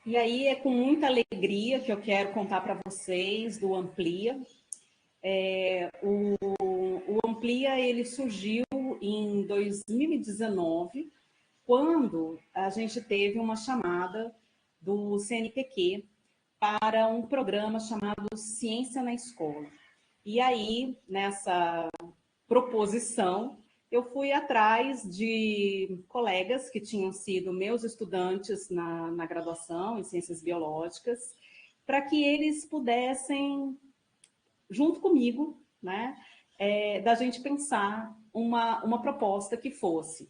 E aí é com muita alegria que eu quero contar para vocês do Amplia. O Amplia ele surgiu em 2019, quando a gente teve uma chamada do CNPq para um programa chamado Ciência na Escola. E aí, nessa proposição, eu fui atrás de colegas que tinham sido meus estudantes na graduação em Ciências Biológicas, para que eles pudessem, junto comigo, né, da gente pensar uma proposta que fosse,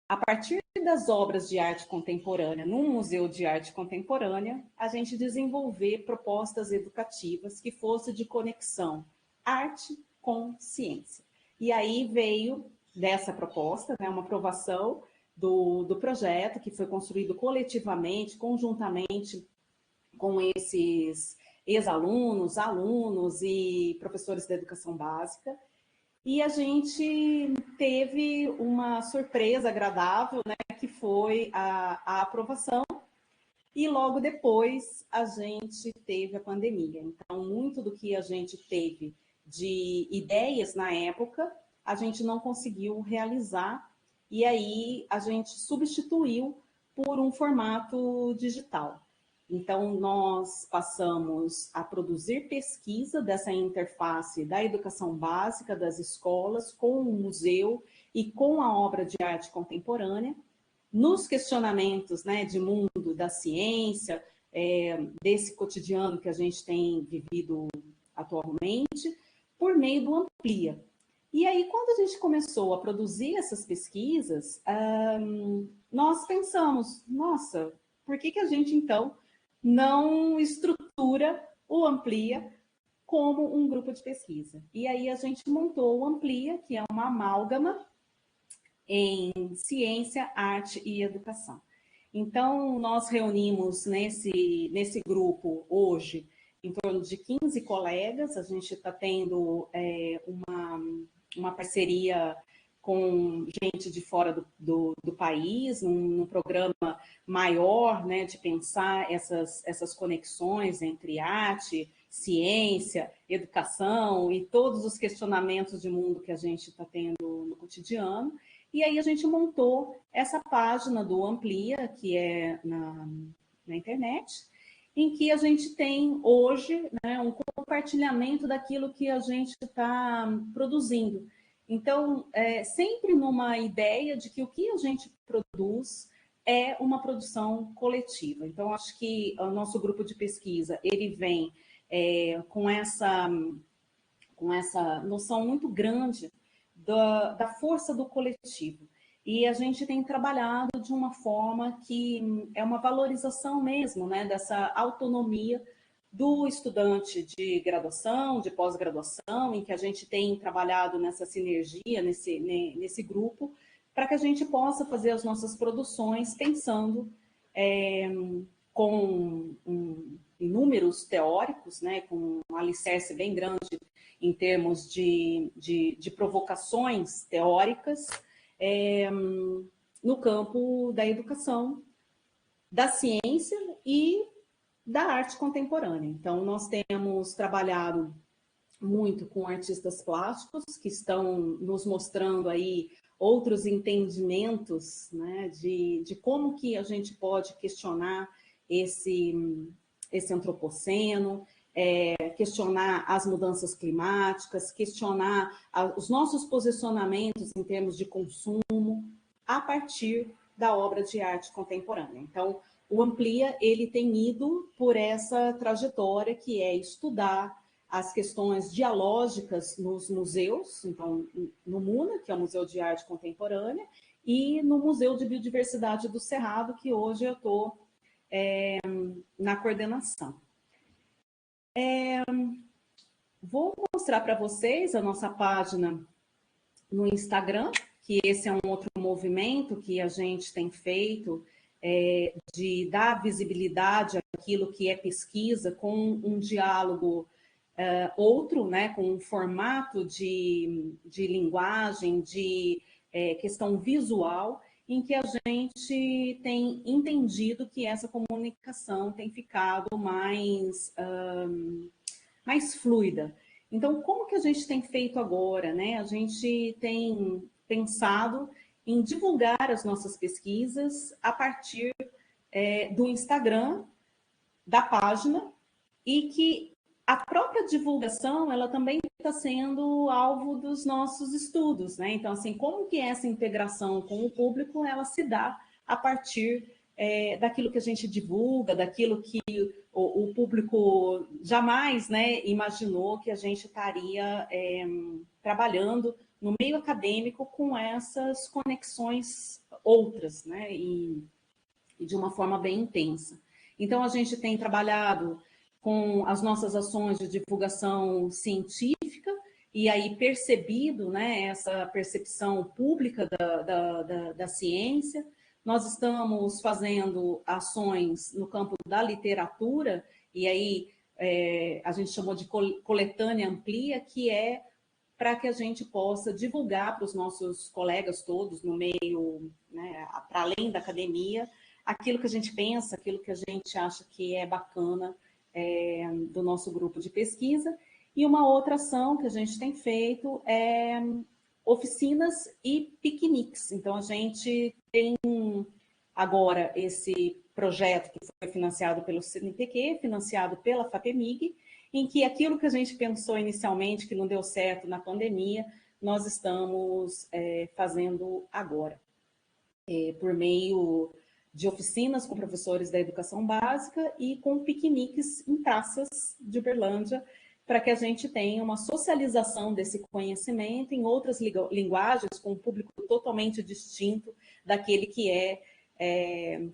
a partir das obras de arte contemporânea, num museu de arte contemporânea, a gente desenvolver propostas educativas que fossem de conexão arte com ciência. E aí veio dessa proposta, né, uma aprovação do projeto, que foi construído coletivamente, conjuntamente com esses ex-alunos, alunos e professores da educação básica. E a gente teve uma surpresa agradável, né, que foi a aprovação, e logo depois a gente teve a pandemia. Então, muito do que a gente teve de ideias na época, a gente não conseguiu realizar, e aí a gente substituiu por um formato digital. Então, nós passamos a produzir pesquisa dessa interface da educação básica das escolas com o museu e com a obra de arte contemporânea, nos questionamentos, né, de mundo da ciência, desse cotidiano que a gente tem vivido atualmente, por meio do Amplia. E aí, quando a gente começou a produzir essas pesquisas, nós pensamos, nossa, por que a gente, então, não estrutura o Amplia como um grupo de pesquisa? E aí a gente montou o Amplia, que é uma amálgama em ciência, arte e educação. Então, nós reunimos nesse grupo hoje em torno de 15 colegas, a gente está tendo uma parceria com gente de fora do país, num programa maior, né, de pensar essas conexões entre arte, ciência, educação e todos os questionamentos de mundo que a gente está tendo no cotidiano. E aí a gente montou essa página do Amplia, que é na internet, em que a gente tem hoje, né, um compartilhamento daquilo que a gente está produzindo. Então, sempre numa ideia de que o que a gente produz é uma produção coletiva. Então, acho que o nosso grupo de pesquisa, ele vem com essa noção muito grande da força do coletivo. E a gente tem trabalhado de uma forma que é uma valorização mesmo, né, dessa autonomia do estudante de graduação, de pós-graduação, em que a gente tem trabalhado nessa sinergia, nesse grupo, para que a gente possa fazer as nossas produções pensando com números teóricos, né, com um alicerce bem grande em termos de provocações teóricas, no campo da educação, da ciência e da arte contemporânea. Então, nós temos trabalhado muito com artistas plásticos que estão nos mostrando aí outros entendimentos, né, de como que a gente pode questionar esse antropoceno, questionar as mudanças climáticas, questionar os nossos posicionamentos em termos de consumo a partir da obra de arte contemporânea. Então, o Amplia, ele tem ido por essa trajetória que é estudar as questões dialógicas nos museus, então, no MUNA, que é o Museu de Arte Contemporânea, e no Museu de Biodiversidade do Cerrado, que hoje eu estou na coordenação. Vou mostrar para vocês a nossa página no Instagram, que esse é um outro movimento que a gente tem feito, de dar visibilidade àquilo que é pesquisa com um diálogo outro, né, com um formato de linguagem, de questão visual, em que a gente tem entendido que essa comunicação tem ficado mais fluida. Então, como que a gente tem feito agora, né? A gente tem pensado em divulgar as nossas pesquisas a partir do Instagram, da página, e que a própria divulgação, ela também está sendo alvo dos nossos estudos, né? Então, assim, como que essa integração com o público, ela se dá a partir daquilo que a gente divulga, daquilo que o público jamais, né, imaginou que a gente estaria trabalhando no meio acadêmico com essas conexões outras, né, e de uma forma bem intensa. Então, a gente tem trabalhado com as nossas ações de divulgação científica e aí percebido, né, essa percepção pública da ciência. Nós estamos fazendo ações no campo da literatura, e aí a gente chamou de coletânea amplia, que é para que a gente possa divulgar para os nossos colegas todos no meio, né, para além da academia, aquilo que a gente pensa, aquilo que a gente acha que é bacana do nosso grupo de pesquisa. E uma outra ação que a gente tem feito é oficinas e piqueniques. Então, a gente tem agora esse projeto que foi financiado pelo CNPq, financiado pela FAPEMIG, em que aquilo que a gente pensou inicialmente, que não deu certo na pandemia, nós estamos fazendo agora, por meio de oficinas com professores da educação básica e com piqueniques em praças de Uberlândia, para que a gente tenha uma socialização desse conhecimento em outras linguagens, com um público totalmente distinto daquele que é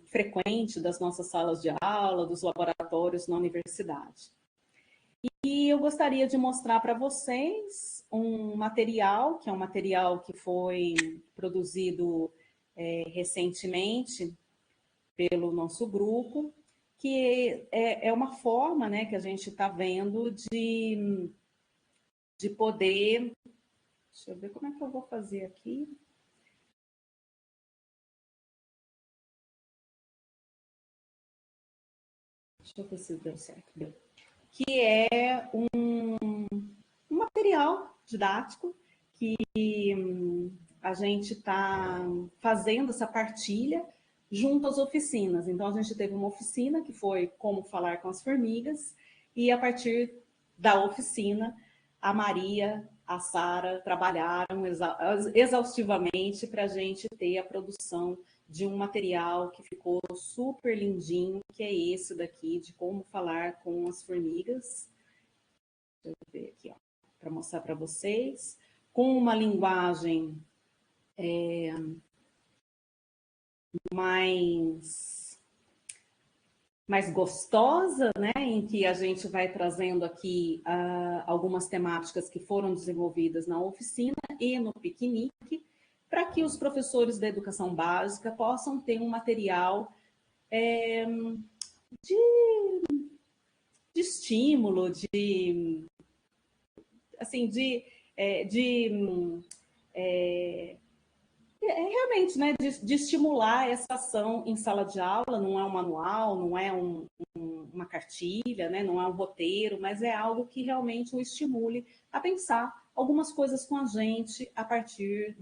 frequente das nossas salas de aula, dos laboratórios na universidade. E eu gostaria de mostrar para vocês um material, que é um material que foi produzido recentemente pelo nosso grupo, que é uma forma, né, que a gente está vendo de poder... Deixa eu ver como é que eu vou fazer aqui. Deixa eu ver se deu certo. Deu. Que é um material didático que a gente está fazendo essa partilha junto às oficinas. Então, a gente teve uma oficina que foi como falar com as formigas, e a partir da oficina, a Maria, a Sara trabalharam exaustivamente para a gente ter a produção de um material que ficou super lindinho, que é esse daqui, de como falar com as formigas. Deixa eu ver aqui, para mostrar para vocês, com uma linguagem mais gostosa, né, em que a gente vai trazendo aqui algumas temáticas que foram desenvolvidas na oficina e no piquenique, para que os professores da educação básica possam ter um material de estímulo, realmente, né, de estimular essa ação em sala de aula. Não é um manual, não é uma cartilha, né, não é um roteiro, mas é algo que realmente o estimule a pensar algumas coisas com a gente a partir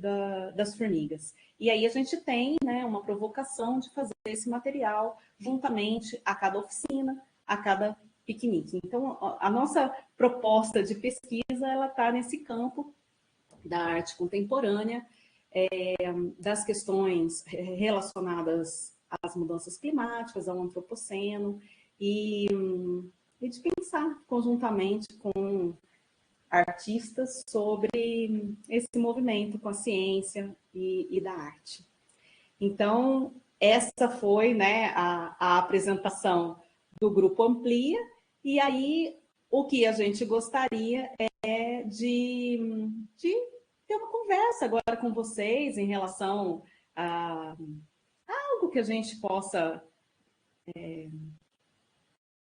das formigas. E aí a gente tem, né, uma provocação de fazer esse material juntamente a cada oficina, a cada piquenique. Então, a nossa proposta de pesquisa, ela está nesse campo da arte contemporânea, das questões relacionadas às mudanças climáticas, ao antropoceno, e de pensar conjuntamente com artistas sobre esse movimento com a ciência e da arte. Então, essa foi, né, a apresentação do Grupo Amplia, e aí o que a gente gostaria é de ter uma conversa agora com vocês em relação a algo que a gente possa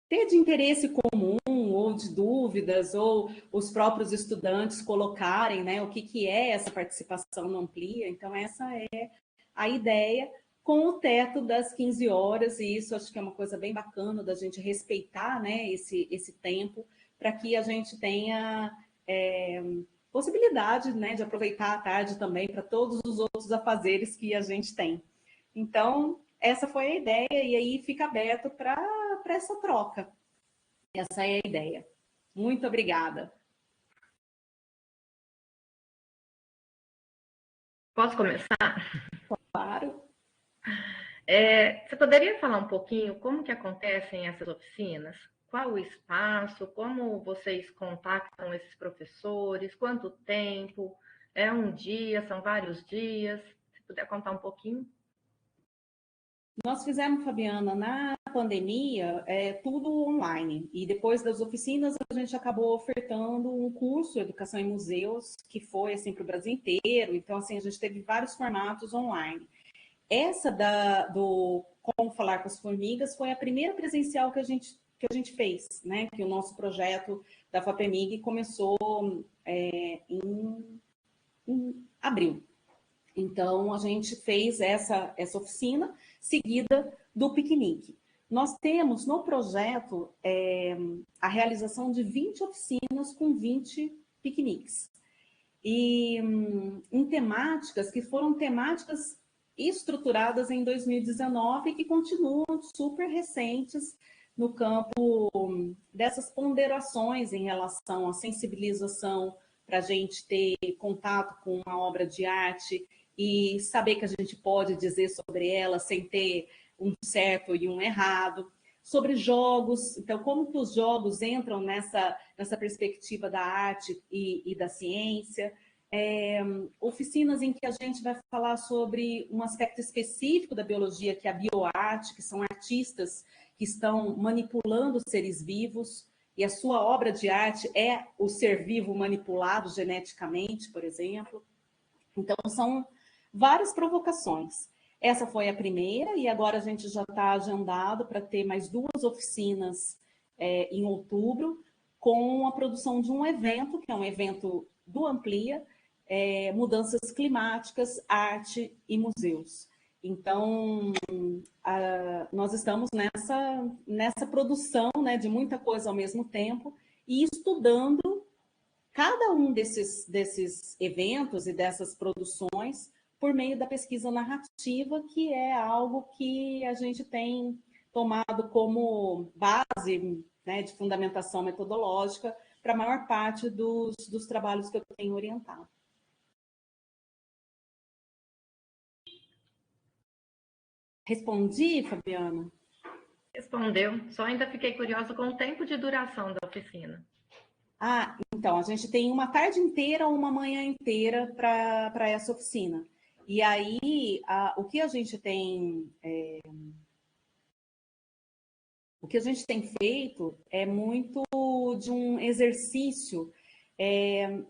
ter de interesse comum, ou de dúvidas, ou os próprios estudantes colocarem, né, o que é essa participação no Amplia. Então, essa é a ideia com o teto das 15 horas, e isso acho que é uma coisa bem bacana da gente respeitar, né, esse tempo, para que a gente tenha possibilidade, né, de aproveitar a tarde também para todos os outros afazeres que a gente tem. Então, essa foi a ideia, e aí fica aberto para essa troca. Essa é a ideia. Muito obrigada. Posso começar? Claro. Você poderia falar um pouquinho como que acontecem essas oficinas? Qual o espaço? Como vocês contactam esses professores? Quanto tempo? É um dia? São vários dias? Se puder contar um pouquinho. Nós fizemos, Fabiana, na pandemia, tudo online. E depois das oficinas, a gente acabou ofertando um curso, Educação em Museus, que foi assim para o Brasil inteiro. Então, assim, a gente teve vários formatos online. Essa do Como Falar com as Formigas foi a primeira presencial que a gente fez, né? Que o nosso projeto da FAPEMIG começou em abril. Então, a gente fez essa oficina, seguida do piquenique. Nós temos no projeto a realização de 20 oficinas com 20 piqueniques. E em temáticas que foram temáticas estruturadas em 2019 e que continuam super recentes no campo dessas ponderações em relação à sensibilização para a gente ter contato com uma obra de arte e saber que a gente pode dizer sobre ela sem ter um certo e um errado. Sobre jogos, então, como que os jogos entram nessa perspectiva da arte e da ciência. Oficinas em que a gente vai falar sobre um aspecto específico da biologia, que é a bioarte, que são artistas que estão manipulando seres vivos, e a sua obra de arte é o ser vivo manipulado geneticamente, por exemplo. Então, são várias provocações. Essa foi a primeira, e agora a gente já está agendado para ter mais 2 oficinas em outubro, com a produção de um evento, que é um evento do Amplia, Mudanças Climáticas, Arte e Museus. Então, nós estamos nessa produção, né, de muita coisa ao mesmo tempo e estudando cada um desses eventos e dessas produções por meio da pesquisa narrativa, que é algo que a gente tem tomado como base, né, de fundamentação metodológica para a maior parte dos trabalhos que eu tenho orientado. Respondi, Fabiana? Respondeu. Só ainda fiquei curiosa com o tempo de duração da oficina. Então, a gente tem uma tarde inteira ou uma manhã inteira para essa oficina. E aí, o que a gente tem feito é muito de um exercício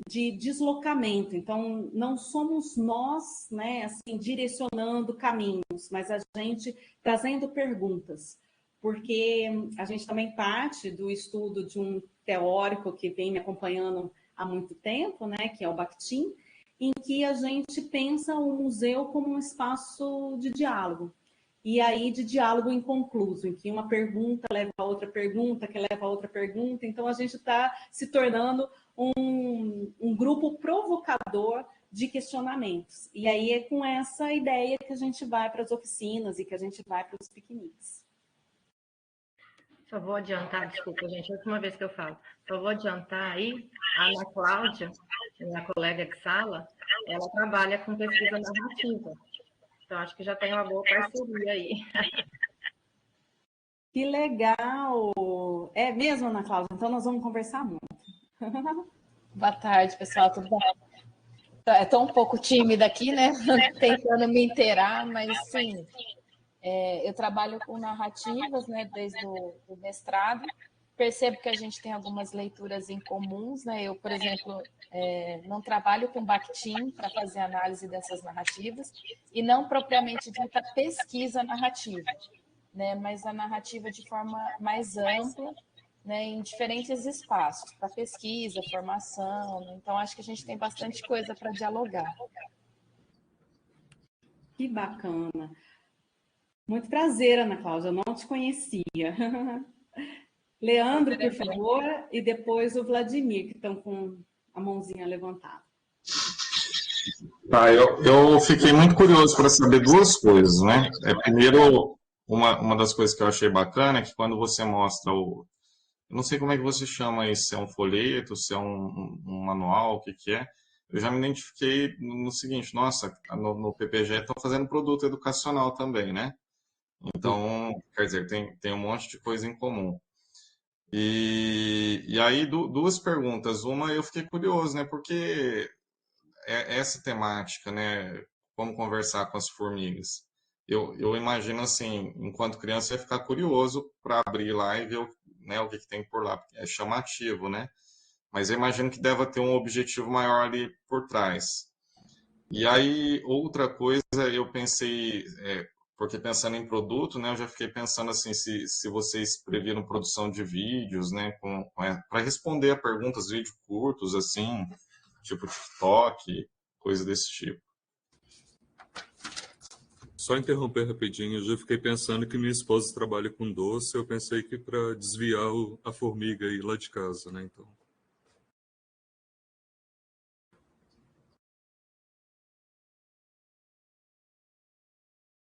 de deslocamento. Então, não somos nós, né, assim, direcionando caminhos, mas a gente trazendo perguntas. Porque a gente também parte do estudo de um teórico que vem me acompanhando há muito tempo, né, que é o Bakhtin, em que a gente pensa o museu como um espaço de diálogo. E aí, de diálogo inconcluso, em que uma pergunta leva a outra pergunta, que leva a outra pergunta. Então, a gente está se tornando um grupo provocador de questionamentos. E aí é com essa ideia que a gente vai para as oficinas e que a gente vai para os piqueniques. Só vou adiantar, desculpa, gente, é a última vez que eu falo. Só vou adiantar aí, a Ana Cláudia, minha colega de sala, ela trabalha com pesquisa narrativa. Então, acho que já tem uma boa parceria aí. Que legal! É mesmo, Ana Cláudia? Então, nós vamos conversar muito. Boa tarde, pessoal, tudo bom? Estou um pouco tímida aqui, né? Tentando me inteirar, mas sim, eu trabalho com narrativas, né, desde o mestrado. Percebo que a gente tem algumas leituras em comuns, né? Eu, por exemplo, não trabalho com Bakhtin para fazer análise dessas narrativas e não propriamente dita pesquisa narrativa, né? Mas a narrativa de forma mais ampla, né, em diferentes espaços, para pesquisa, formação. Então, acho que a gente tem bastante coisa para dialogar. Que bacana. Muito prazer, Ana Cláudia, eu não te conhecia. Leandro, por favor, e depois o Vladimir, que estão com a mãozinha levantada. Tá, eu fiquei muito curioso para saber duas coisas, né? Primeiro, uma das coisas que eu achei bacana é que quando você mostra o. Eu não sei como é que você chama isso, se é um folheto, se é um manual, o que que é. Eu já me identifiquei no seguinte, nossa, no PPG estão fazendo produto educacional também, né? Então, quer dizer, tem um monte de coisa em comum. E aí, duas perguntas. Uma, eu fiquei curioso, né? Porque essa temática, né? Como conversar com as formigas. Eu imagino assim, enquanto criança, eu ia ficar curioso para abrir lá e ver né, o que tem por lá. Porque é chamativo, né? Mas eu imagino que deva ter um objetivo maior ali por trás. E aí, outra coisa, eu pensei, porque pensando em produto, né, eu já fiquei pensando assim, se vocês previram produção de vídeos, né, para responder a perguntas, vídeos curtos, assim, tipo TikTok, coisa desse tipo. Só interromper rapidinho, eu já fiquei pensando que minha esposa trabalha com doce, eu pensei que para desviar a formiga aí lá de casa, né, então.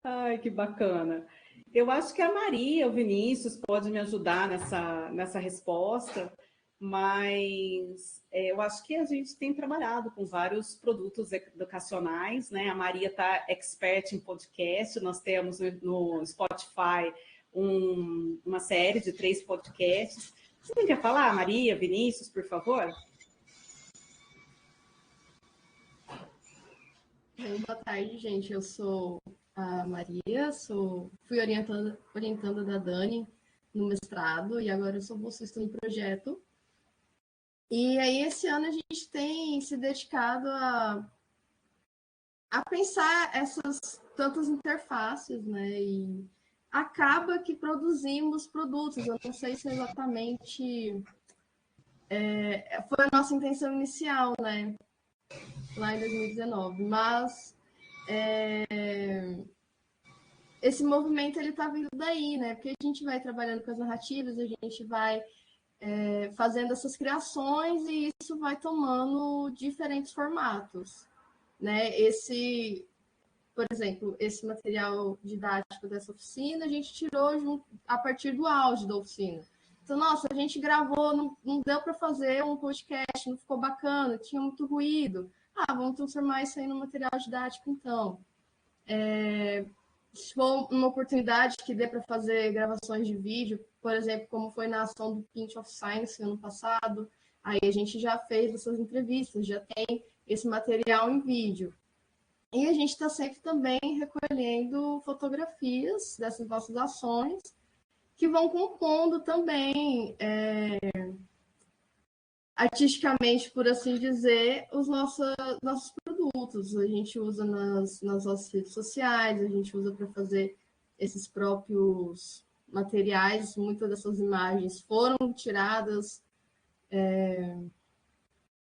Ai, que bacana. Eu acho que a Maria, o Vinícius, pode me ajudar nessa resposta, mas eu acho que a gente tem trabalhado com vários produtos educacionais, né? A Maria está expert em podcast, nós temos no Spotify uma série de 3 podcasts. Você quer falar, Maria, Vinícius, por favor? Boa tarde, gente. Eu sou a Maria, fui orientanda da Dani no mestrado e agora eu sou bolsista no projeto. E aí, esse ano, a gente tem se dedicado a pensar essas tantas interfaces, né? E acaba que produzimos produtos. Eu não sei se exatamente foi a nossa intenção inicial, né? Lá em 2019, mas esse movimento ele está vindo daí, né? Porque a gente vai trabalhando com as narrativas, a gente vai fazendo essas criações e isso vai tomando diferentes formatos, né? Por exemplo, esse material didático dessa oficina a gente tirou a partir do áudio da oficina. Então, nossa, a gente gravou, não deu para fazer um podcast, não ficou bacana, tinha muito ruído. Ah, vamos transformar isso aí no material didático, então. Se for uma oportunidade que dê para fazer gravações de vídeo, por exemplo, como foi na ação do Pinch of Science ano passado, aí a gente já fez essas entrevistas, já tem esse material em vídeo. E a gente está sempre também recolhendo fotografias dessas nossas ações, que vão compondo também, artisticamente, por assim dizer, os nossos produtos. A gente usa nas nossas redes sociais, a gente usa para fazer esses próprios materiais. Muitas dessas imagens foram tiradas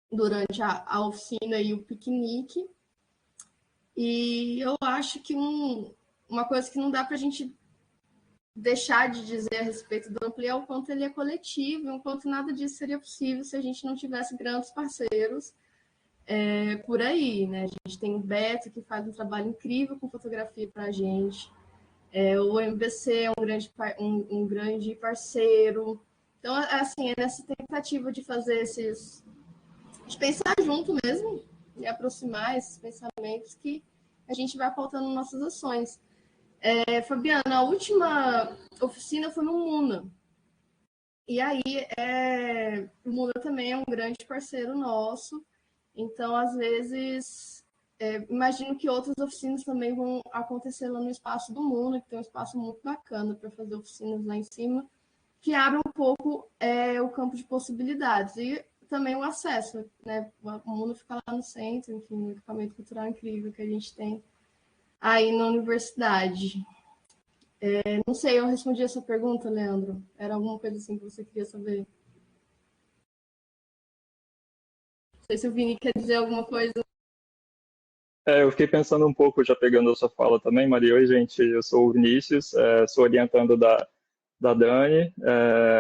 durante a oficina e o piquenique. E eu acho que uma coisa que não dá para a gente deixar de dizer a respeito do Ampli é o quanto ele é coletivo, e o quanto nada disso seria possível se a gente não tivesse grandes parceiros por aí, né? A gente tem o Beto, que faz um trabalho incrível com fotografia para a gente. O MBC é um grande parceiro. Então, assim, é nessa tentativa de fazer de pensar junto mesmo, e aproximar esses pensamentos que a gente vai pautando nossas ações. Fabiana, a última oficina foi no Muna. E aí, o Muna também é um grande parceiro nosso. Então, às vezes, imagino que outras oficinas também vão acontecer lá no espaço do Muna, que tem um espaço muito bacana para fazer oficinas lá em cima, que abre um pouco o campo de possibilidades. E também o acesso, né? O Muna fica lá no centro, enfim, um equipamento cultural incrível que a gente tem aí na universidade. Não sei, eu respondi essa pergunta, Leandro? Era alguma coisa assim que você queria saber? Não sei se o Vini quer dizer alguma coisa. Eu fiquei pensando um pouco, já pegando a sua fala também, Maria. Oi, gente, eu sou o Vinícius, sou orientando da Dani,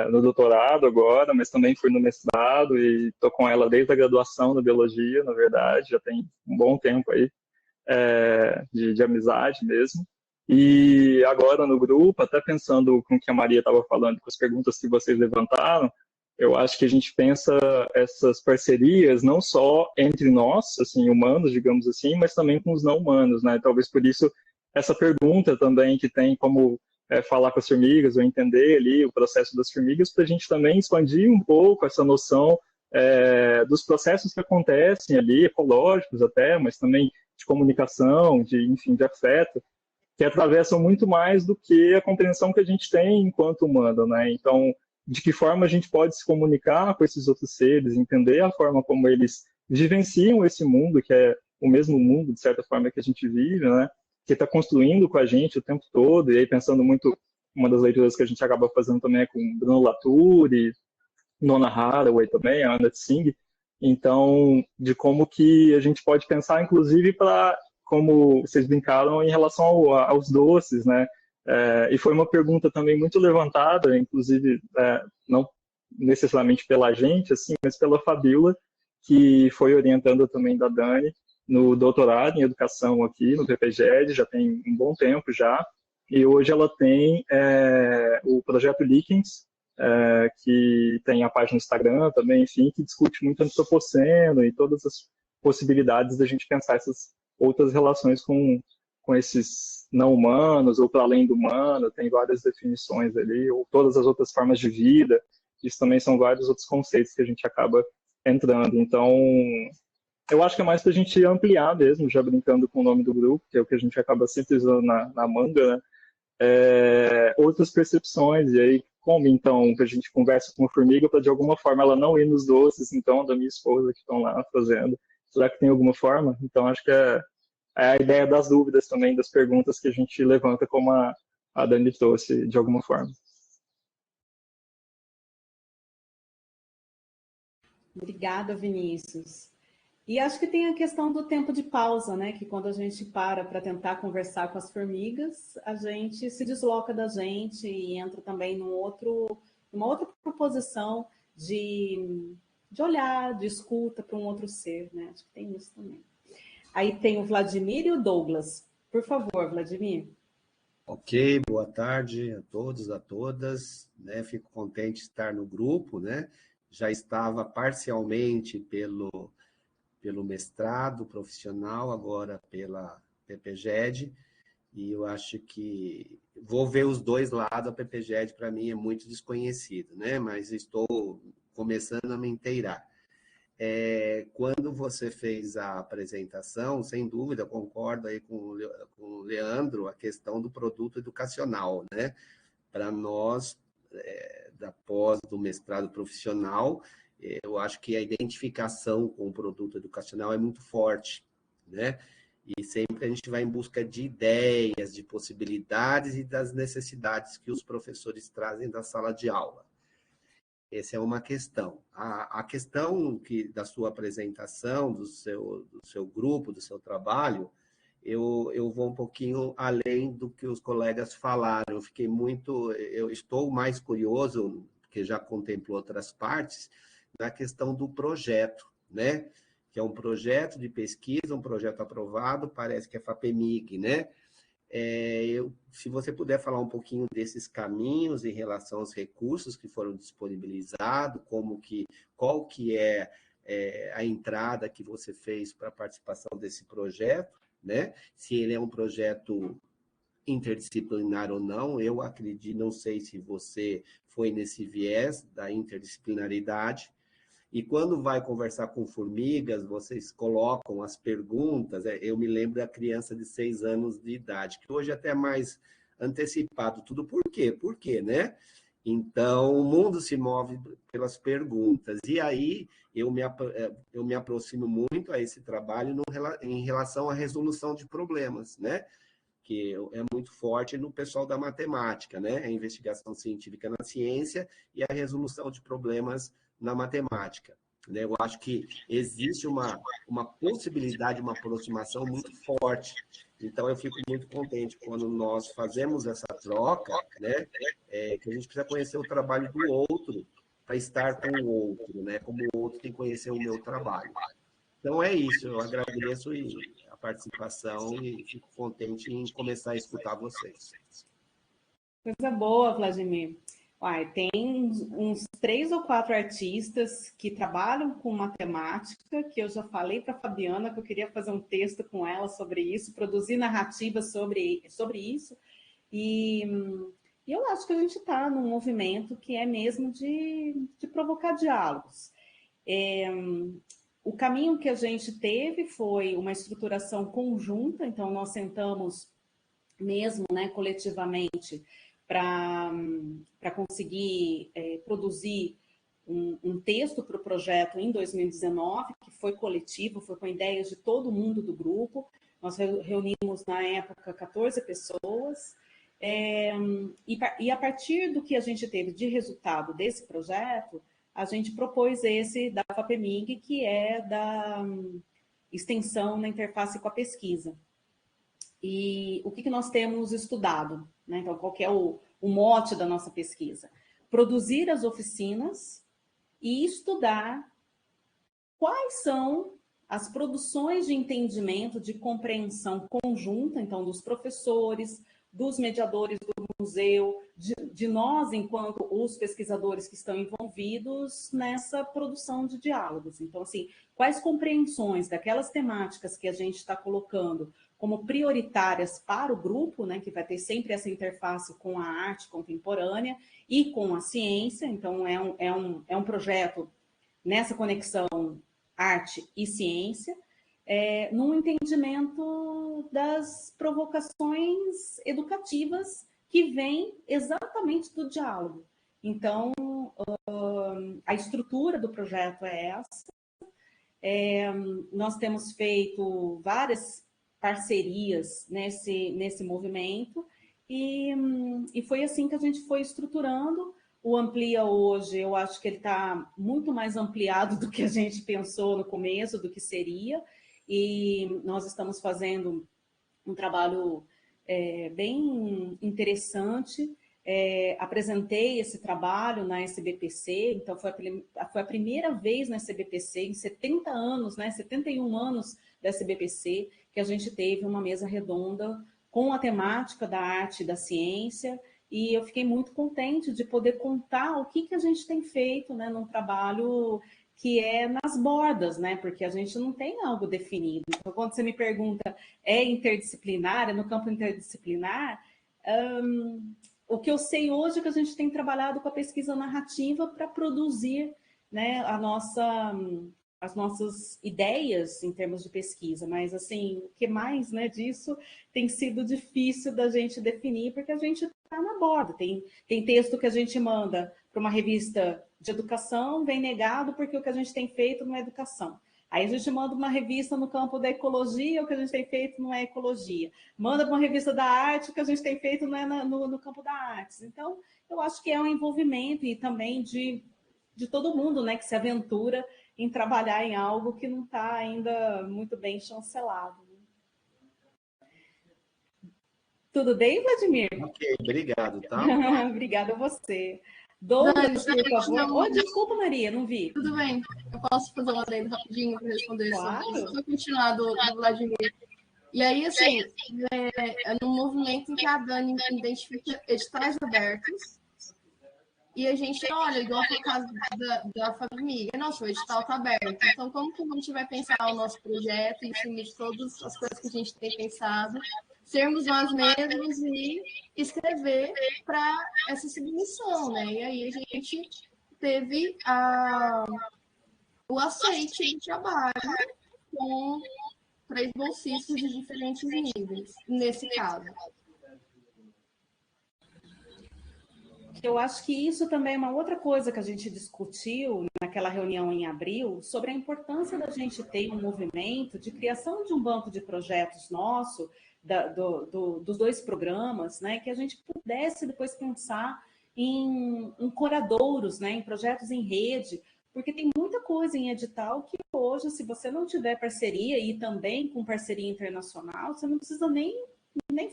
no doutorado agora, mas também fui no mestrado e estou com ela desde a graduação da biologia, na verdade, já tem um bom tempo aí, de amizade mesmo. E agora no grupo, até pensando com o que a Maria estava falando, com as perguntas que vocês levantaram, eu acho que a gente pensa essas parcerias não só entre nós, assim, humanos, digamos assim, mas também com os não humanos, né? Talvez por isso essa pergunta também que tem como falar com as formigas ou entender ali o processo das formigas, para a gente também expandir um pouco essa noção dos processos que acontecem ali, ecológicos até, mas também de comunicação, enfim, de afeto, que atravessam muito mais do que a compreensão que a gente tem enquanto humano, né? Então, de que forma a gente pode se comunicar com esses outros seres, entender a forma como eles vivenciam esse mundo, que é o mesmo mundo, de certa forma, que a gente vive, né? Que está construindo com a gente o tempo todo, e aí pensando muito, uma das leituras que a gente acaba fazendo também é com Bruno Latour e Nona Haraway também, a Anna Tsing, então, de como que a gente pode pensar, inclusive, para, como vocês brincaram, em relação aos doces, né? E foi uma pergunta também muito levantada, inclusive, não necessariamente pela gente, assim, mas pela Fabíola, que foi orientando também da Dani no doutorado em educação aqui no PPGED, já tem um bom tempo já, e hoje ela tem o projeto Líquens, que tem a página no Instagram também, enfim, que discute muito antropoceno e todas as possibilidades da gente pensar essas outras relações com esses não humanos ou para além do humano, tem várias definições ali, ou todas as outras formas de vida, isso também são vários outros conceitos que a gente acaba entrando. Então, eu acho que é mais para a gente ampliar mesmo, já brincando com o nome do grupo, que é o que a gente acaba sempre usando na manga, né? Outras percepções, e aí como então que a gente conversa com a formiga para de alguma forma ela não ir nos doces, então, da minha esposa que estão lá fazendo, será que tem alguma forma? Então acho que é a ideia das dúvidas também, das perguntas que a gente levanta, como a Dani trouxe, de alguma forma. Obrigada, Vinícius. E acho que tem a questão do tempo de pausa, né? Que quando a gente para tentar conversar com as formigas, a gente se desloca da gente e entra também numa outra proposição de olhar, de escuta para um outro ser, né? Acho que tem isso também. Aí tem o Vladimir e o Douglas. Por favor, Vladimir. Ok, boa tarde a todos, a todas, né? Fico contente de estar no grupo, né? Já estava parcialmente pelo mestrado profissional, agora pela PPGED, e eu acho que vou ver os dois lados. A PPGED para mim é muito desconhecido, né? Mas estou começando a me inteirar. Quando você fez a apresentação, sem dúvida, concordo aí com o Leandro, a questão do produto educacional, né? Para nós, da pós, do mestrado profissional, eu acho que a identificação com o produto educacional é muito forte, né? E sempre a gente vai em busca de ideias, de possibilidades e das necessidades que os professores trazem da sala de aula. Essa é uma questão. A questão da sua apresentação, do seu grupo, do seu trabalho, eu vou um pouquinho além do que os colegas falaram. Eu estou mais curioso, porque já contemplou outras partes, na questão do projeto, né? Que é um projeto de pesquisa, um projeto aprovado, parece que é FAPEMIG, né? Se você puder falar um pouquinho desses caminhos em relação aos recursos que foram disponibilizados, qual que é a entrada que você fez para a participação desse projeto, né? Se ele é um projeto interdisciplinar ou não, eu acredito, não sei se você foi nesse viés da interdisciplinaridade. E quando vai conversar com formigas, vocês colocam as perguntas. Eu me lembro da criança de 6 anos de idade, que hoje até é mais antecipado tudo. Por quê? Por quê, né? Então, o mundo se move pelas perguntas. E aí, eu me aproximo muito a esse trabalho em relação à resolução de problemas, né? Que é muito forte no pessoal da matemática, né? A investigação científica na ciência e a resolução de problemas na matemática. né? Eu acho que existe uma possibilidade, uma aproximação muito forte. Então, eu fico muito contente quando nós fazemos essa troca, né? Que a gente precisa conhecer o trabalho do outro para estar com o outro, né? Como o outro tem que conhecer o meu trabalho. Então, é isso. Eu agradeço a participação e fico contente em começar a escutar vocês. Coisa boa, Vladimir. Uai, tem uns 3 ou 4 artistas que trabalham com matemática, que eu já falei para a Fabiana que eu queria fazer um texto com ela sobre isso, produzir narrativas sobre isso. E eu acho que a gente está num movimento que é mesmo de provocar diálogos. O caminho que a gente teve foi uma estruturação conjunta, então nós sentamos mesmo, né, coletivamente, para conseguir produzir um texto para o projeto em 2019, que foi coletivo, foi com ideias de todo mundo do grupo. Nós reunimos, na época, 14 pessoas, e a partir do que a gente teve de resultado desse projeto, a gente propôs esse da FAPEMIG, que é da extensão na interface com a pesquisa. E o que nós temos estudado, né? Então, qual que é o mote da nossa pesquisa? Produzir as oficinas e estudar quais são as produções de entendimento, de compreensão conjunta, então, dos professores, dos mediadores do museu, de nós, enquanto os pesquisadores que estão envolvidos nessa produção de diálogos. Então, assim, quais compreensões daquelas temáticas que a gente está colocando como prioritárias para o grupo, né, que vai ter sempre essa interface com a arte contemporânea e com a ciência. Então, é um projeto nessa conexão arte e ciência, num entendimento das provocações educativas que vêm exatamente do diálogo. Então, a estrutura do projeto é essa. Nós temos feito várias parcerias nesse movimento, e foi assim que a gente foi estruturando. O Amplia hoje, eu acho que ele está muito mais ampliado do que a gente pensou no começo, do que seria, e nós estamos fazendo um trabalho bem interessante. Apresentei esse trabalho na SBPC, então foi a primeira vez na SBPC, em 70 anos, 71 anos da SBPC, que a gente teve uma mesa redonda com a temática da arte e da ciência, e eu fiquei muito contente de poder contar o que a gente tem feito, né, num trabalho que é nas bordas, né, porque a gente não tem algo definido. Então, quando você me pergunta, é interdisciplinar, é no campo interdisciplinar, o que eu sei hoje é que a gente tem trabalhado com a pesquisa narrativa para produzir, né, as nossas ideias em termos de pesquisa, mas assim, o que mais, né, disso tem sido difícil da gente definir, porque a gente está na borda. Tem texto que a gente manda para uma revista de educação, vem negado porque o que a gente tem feito não é educação. Aí a gente manda uma revista no campo da ecologia, o que a gente tem feito não é ecologia. Manda para uma revista da arte, o que a gente tem feito não é no campo da artes. Então, eu acho que é um envolvimento e também de todo mundo, né, que se aventura em trabalhar em algo que não está ainda muito bem chancelado. Tudo bem, Vladimir? Ok, obrigado, tá? Obrigada a você. Douglas, por favor. Desculpa, Maria, não vi. Tudo bem. Eu posso fazer uma adendo rapidinho para responder claro. Só continuar do Vladimir. E aí, assim, é num movimento em que a Dani identifica editais abertos, e a gente olha, igual foi o caso da FAPEMIG, nossa, o edital está aberto. Então, como que a gente vai pensar o nosso projeto em cima de todas as coisas que a gente tem pensado, sermos nós mesmos e escrever para essa submissão, né? E aí a gente teve o aceite de trabalho com 3 bolsistas de diferentes níveis, nesse caso. Eu acho que isso também é uma outra coisa que a gente discutiu naquela reunião em abril, sobre a importância da gente ter um movimento de criação de um banco de projetos nosso, dos 2 programas, né, que a gente pudesse depois pensar em curadouros, né, em projetos em rede, porque tem muita coisa em edital que hoje, se você não tiver parceria e também com parceria internacional, você não precisa nem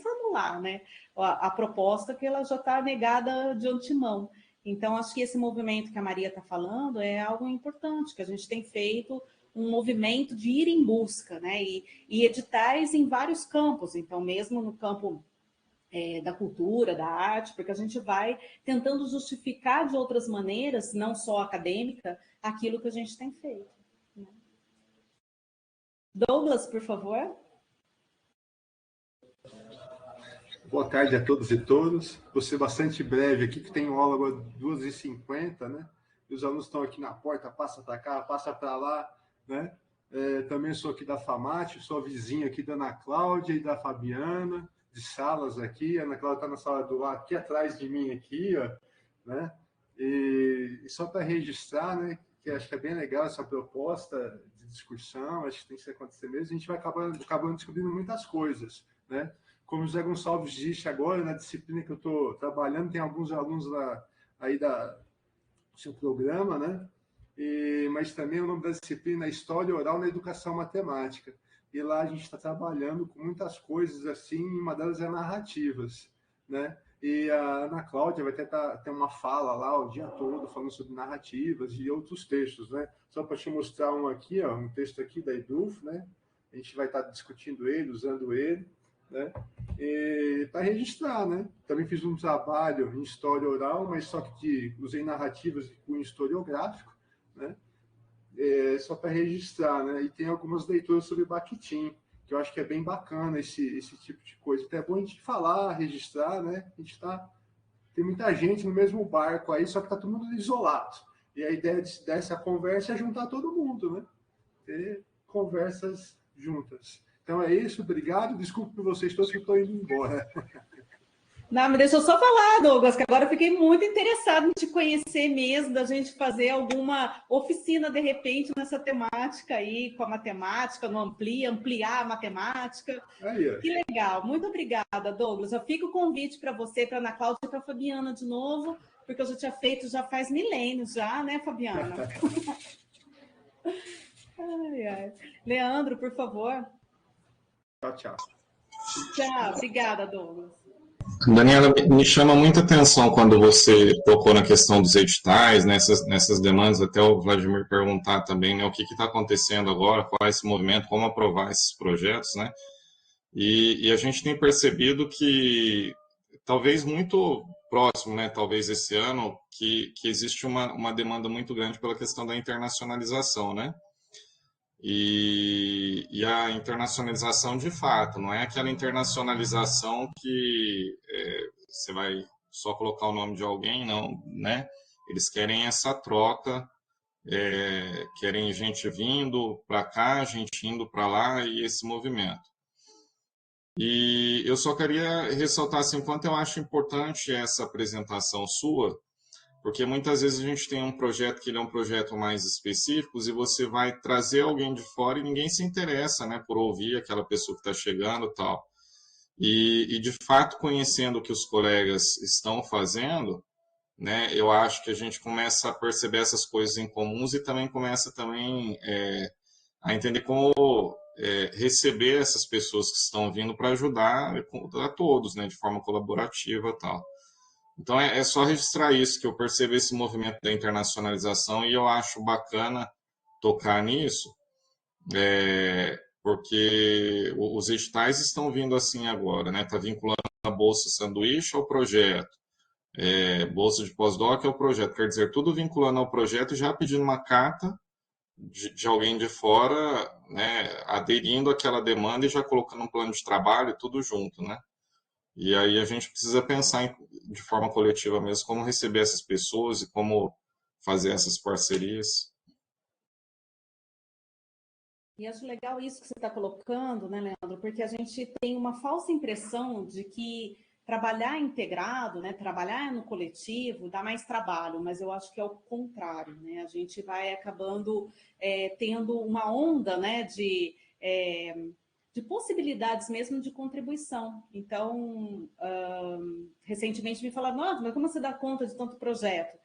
formular, né? A proposta que ela já está negada de antemão. Então, acho que esse movimento que a Maria está falando é algo importante, que a gente tem feito um movimento de ir em busca, né? E editais em vários campos, então, mesmo no campo da cultura, da arte, porque a gente vai tentando justificar de outras maneiras, não só acadêmica, aquilo que a gente tem feito. Né? Douglas, por favor. Boa tarde a todos e todas. Vou ser bastante breve aqui, que tenho aula agora 2h50, né? E os alunos estão aqui na porta, passa para cá, passa para lá, né? Também sou aqui da FAMAT, sou vizinho aqui da Ana Cláudia e da Fabiana, de salas aqui. A Ana Cláudia está na sala do lado, aqui atrás de mim, aqui, ó, né? E só para registrar, né? Que acho que é bem legal essa proposta de discussão, acho que tem que acontecer mesmo. A gente vai acabando descobrindo muitas coisas, né? Como o José Gonçalves disse agora, na disciplina que eu estou trabalhando, tem alguns alunos lá, aí do seu programa, né? Mas também o nome da disciplina é História Oral na Educação Matemática. E lá a gente está trabalhando com muitas coisas assim, uma delas é narrativas, né? E a Ana Cláudia vai ter uma fala lá o dia todo falando sobre narrativas e outros textos, né? Só para te mostrar um aqui, ó, um texto aqui da Eduf, né? A gente vai estar discutindo ele, usando ele, né? Para registrar, né? Também fiz um trabalho em história oral, mas só que usei narrativas de cunho historiográfico, né? Só para registrar, né? E tem algumas leituras sobre Bakhtin, que eu acho que é bem bacana esse tipo de coisa. Até é bom a gente falar, registrar, né? A gente tem muita gente no mesmo barco aí, só que está todo mundo isolado. E a ideia dessa conversa é juntar todo mundo, né? Ter conversas juntas. Então é isso, obrigado. Desculpe por vocês todos que eu estou indo embora. Não, mas deixa eu só falar, Douglas, que agora eu fiquei muito interessado em te conhecer mesmo, da gente fazer alguma oficina, de repente, nessa temática aí, com a matemática, no ampliar a matemática. Aí, que legal, muito obrigada, Douglas. Eu fico o convite para você, para a Ana Cláudia e para a Fabiana de novo, porque eu já tinha feito, já faz milênios já, né, Fabiana? Ai, ai. Leandro, por favor. Tchau, tchau. Tchau, obrigada, Douglas. Daniela, me chama muita atenção quando você tocou na questão dos editais, nessas demandas, até o Vladimir perguntar também, né, o que está acontecendo agora, qual é esse movimento, como aprovar esses projetos, né? E a gente tem percebido que, talvez muito próximo, né, talvez esse ano, que existe uma demanda muito grande pela questão da internacionalização, né? E a internacionalização de fato, não é aquela internacionalização que você vai só colocar o nome de alguém, não, né? Eles querem essa troca, querem gente vindo para cá, gente indo para lá e esse movimento. E eu só queria ressaltar assim, quanto eu acho importante essa apresentação sua, porque muitas vezes a gente tem um projeto que ele é um projeto mais específico e você vai trazer alguém de fora e ninguém se interessa, né, por ouvir aquela pessoa que está chegando e tal. E, de fato, conhecendo o que os colegas estão fazendo, né, eu acho que a gente começa a perceber essas coisas em comuns e também começa também a entender como receber essas pessoas que estão vindo para ajudar a todos, né, de forma colaborativa e tal. Então, é só registrar isso, que eu percebo esse movimento da internacionalização e eu acho bacana tocar nisso, porque os editais estão vindo assim agora, né? Está vinculando a Bolsa Sanduíche ao projeto, Bolsa de Pós-Doc ao projeto, quer dizer, tudo vinculando ao projeto e já pedindo uma carta de alguém de fora, né, aderindo àquela demanda e já colocando um plano de trabalho, tudo junto, né? E aí a gente precisa pensar de forma coletiva mesmo como receber essas pessoas e como fazer essas parcerias. E acho legal isso que você está colocando, né, Leandro? Porque a gente tem uma falsa impressão de que trabalhar integrado, né, trabalhar no coletivo dá mais trabalho, mas eu acho que é o contrário, né? A gente vai acabando tendo uma onda, né, de possibilidades mesmo de contribuição. Então, recentemente me falaram, nossa, mas como você dá conta de tanto projeto?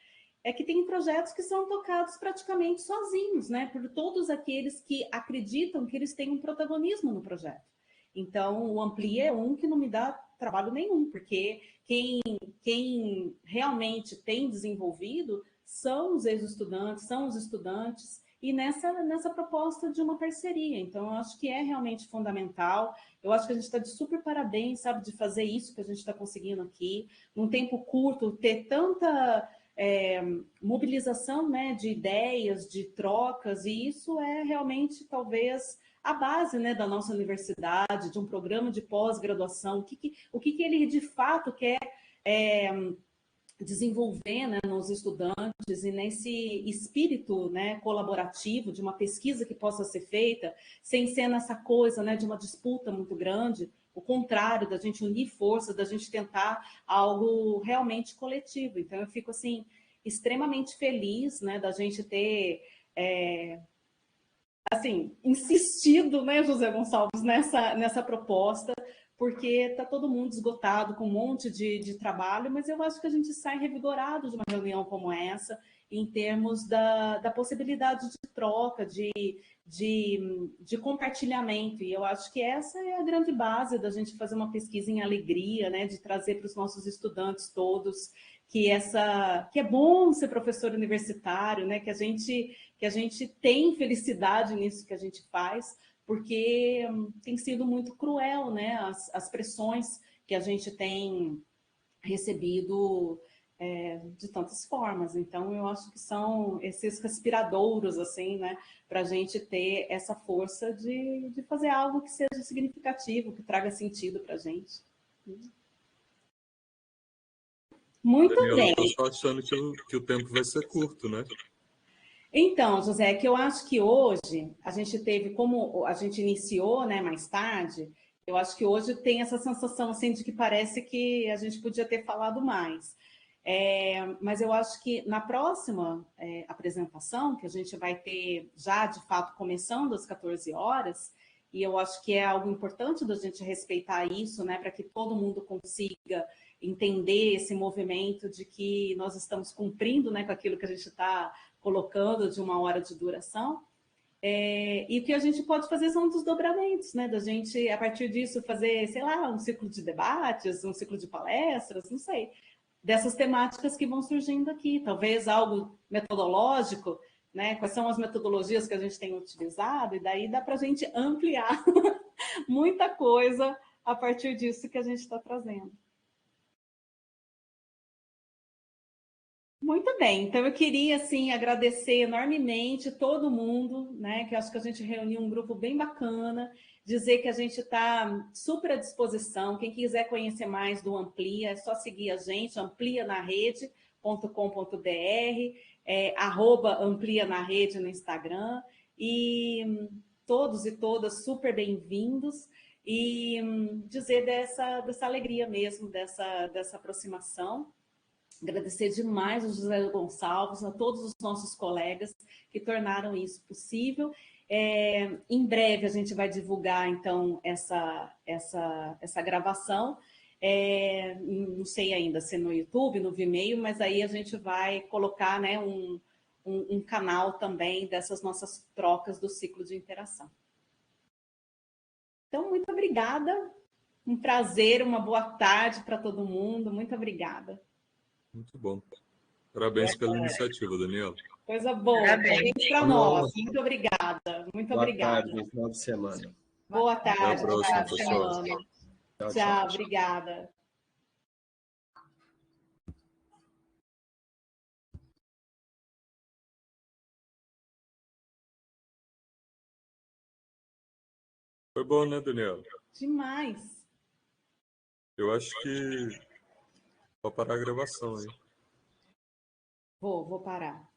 é que tem projetos que são tocados praticamente sozinhos, né? Por todos aqueles que acreditam que eles têm um protagonismo no projeto. Então, o Amplia é um que não me dá trabalho nenhum, porque quem realmente tem desenvolvido são os ex-estudantes, são os estudantes, e nessa proposta de uma parceria. Então, eu acho que é realmente fundamental. Eu acho que a gente está de super parabéns, sabe, de fazer isso que a gente está conseguindo aqui, num tempo curto, ter tanta mobilização, né, de ideias, de trocas, e isso é realmente, talvez, a base, né, da nossa universidade, de um programa de pós-graduação, o que ele de fato quer desenvolver, né, nos estudantes, e nesse espírito, né, colaborativo de uma pesquisa que possa ser feita, sem ser nessa coisa, né, de uma disputa muito grande, o contrário, da gente unir forças, da gente tentar algo realmente coletivo. Então, eu fico, assim, extremamente feliz, né, da gente ter assim, insistido, né, José Gonçalves, nessa proposta, porque está todo mundo esgotado com um monte de trabalho, mas eu acho que a gente sai revigorado de uma reunião como essa, em termos da possibilidade de troca, de compartilhamento. E eu acho que essa é a grande base da gente fazer uma pesquisa em alegria, né, de trazer para os nossos estudantes todos que é bom ser professor universitário, né, que a gente tem felicidade nisso que a gente faz, porque tem sido muito cruel, né, as pressões que a gente tem recebido de tantas formas. Então, eu acho que são esses respiradouros, assim, né, para a gente ter essa força de fazer algo que seja significativo, que traga sentido para a gente. Muito Daniela, bem. eu estou achando que o tempo vai ser curto, né? Então, José, que eu acho que hoje a gente teve, como a gente iniciou, né, mais tarde, eu acho que hoje tem essa sensação assim de que parece que a gente podia ter falado mais. Mas eu acho que na próxima apresentação, que a gente vai ter já de fato começando às 14 horas, e eu acho que é algo importante da gente respeitar isso, né, para que todo mundo consiga entender esse movimento de que nós estamos cumprindo, né, com aquilo que a gente está colocando de 1 hora de duração. E o que a gente pode fazer são desdobramentos, né? Da gente, a partir disso, fazer, sei lá, um ciclo de debates, um ciclo de palestras, não sei, dessas temáticas que vão surgindo aqui. Talvez algo metodológico, né? Quais são as metodologias que a gente tem utilizado, e daí dá para a gente ampliar muita coisa a partir disso que a gente está trazendo. Muito bem, então eu queria assim agradecer enormemente todo mundo, né? Que eu acho que a gente reuniu um grupo bem bacana, dizer que a gente está super à disposição. Quem quiser conhecer mais do Amplia, é só seguir a gente, amplianarede.com.br, @amplia na rede no Instagram, e todos e todas super bem-vindos, e dizer dessa alegria mesmo, dessa aproximação. Agradecer demais ao José Gonçalves, a todos os nossos colegas que tornaram isso possível. Em breve a gente vai divulgar, então, essa gravação. Não sei ainda se no YouTube, no Vimeo, mas aí a gente vai colocar, né, um canal também dessas nossas trocas do ciclo de interação. Então, muito obrigada. Um prazer, uma boa tarde para todo mundo. Muito obrigada. Muito bom. Parabéns pela iniciativa, Daniela. Coisa boa. Parabéns para nós. Muito obrigada. Muito obrigada. Boa tarde, bom final de semana. Boa tarde. Até a próxima, pessoal. Tchau, obrigada. Foi bom, né, Daniela? Demais. Eu acho que vou parar a gravação aí. Vou parar.